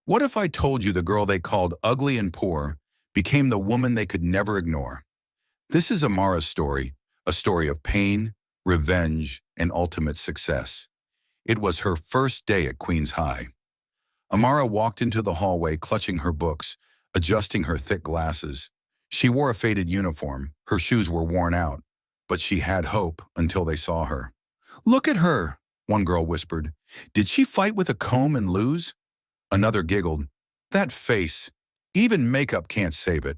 What if I told you the girl they called ugly and poor became the woman they could never ignore? This is Amara's story, a story of pain, revenge, and ultimate success. It was her first day at Queens High. Amara walked into the hallway clutching her books, adjusting her thick glasses. She wore a faded uniform, her shoes were worn out, but she had hope until they saw her. "Look at her," one girl whispered. "Did she fight with a comb and lose?" Another giggled. "That face. Even makeup can't save it."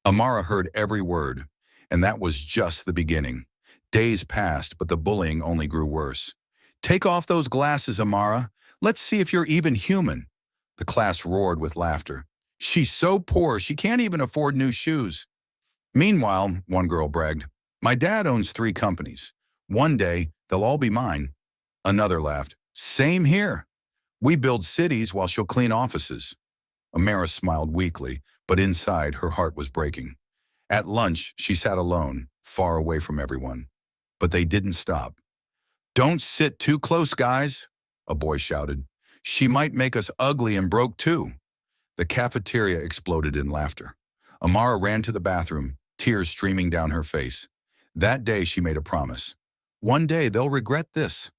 Amara heard every word, and that was just the beginning. Days passed, but the bullying only grew worse. "Take off those glasses, Amara. Let's see if you're even human." The class roared with laughter. "She's so poor, she can't even afford new shoes." Meanwhile, one girl bragged, "My dad owns 3 companies. One day, they'll all be mine." Another laughed. "Same here. We build cities while she'll clean offices." Amara smiled weakly, but inside her heart was breaking. At lunch, she sat alone, far away from everyone. But they didn't stop. "Don't sit too close, guys," a boy shouted. "She might make us ugly and broke too." The cafeteria exploded in laughter. Amara ran to the bathroom, tears streaming down her face. That day she made a promise. One day they'll regret this.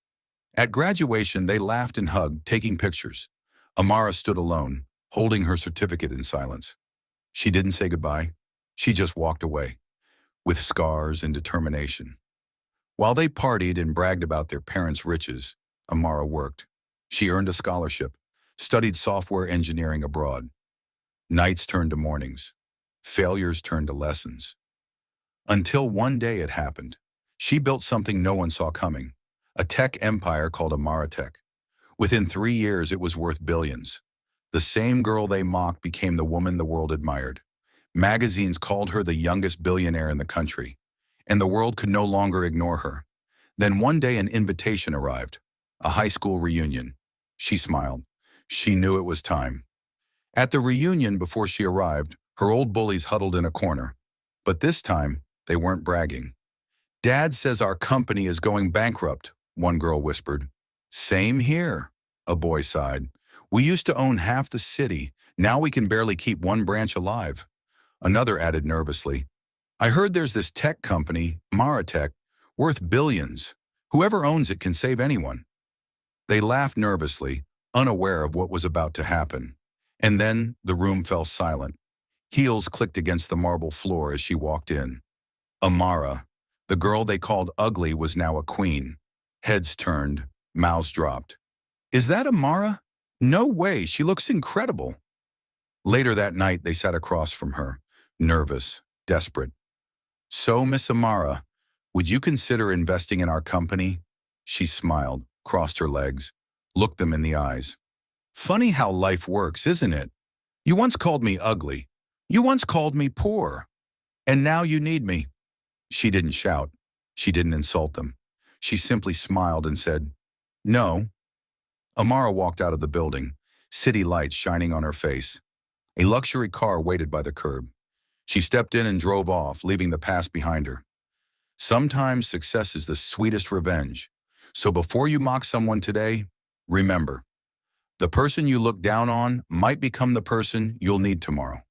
At graduation, they laughed and hugged, taking pictures. Amara stood alone, holding her certificate in silence. She didn't say goodbye. She just walked away, with scars and determination. While they partied and bragged about their parents' riches, Amara worked. She earned a scholarship, studied software engineering abroad. Nights turned to mornings. Failures turned to lessons. Until one day it happened. She built something no one saw coming. A tech empire called Amaratech. Within 3 years, it was worth billions. The same girl they mocked became the woman the world admired. Magazines called her the youngest billionaire in the country, and the world could no longer ignore her. Then one day an invitation arrived, a high school reunion. She smiled. She knew it was time. At the reunion before she arrived, her old bullies huddled in a corner. But this time, they weren't bragging. "Dad says our company is going bankrupt," one girl whispered. "Same here," a boy sighed. "We used to own half the city. Now we can barely keep one branch alive." Another added nervously, "I heard there's this tech company, Maratech, worth billions. Whoever owns it can save anyone." They laughed nervously, unaware of what was about to happen. And then the room fell silent. Heels clicked against the marble floor as she walked in. Amara, the girl they called ugly, was now a queen. Heads turned, mouths dropped. "Is that Amara? No way, she looks incredible." Later that night, they sat across from her, nervous, desperate. "So, Miss Amara, would you consider investing in our company?" She smiled, crossed her legs, looked them in the eyes. "Funny how life works, isn't it? You once called me ugly. You once called me poor. And now you need me." She didn't shout. She didn't insult them. She simply smiled and said, "No." Amara walked out of the building, city lights shining on her face. A luxury car waited by the curb. She stepped in and drove off, leaving the past behind her. Sometimes success is the sweetest revenge. So before you mock someone today, remember, the person you look down on might become the person you'll need tomorrow.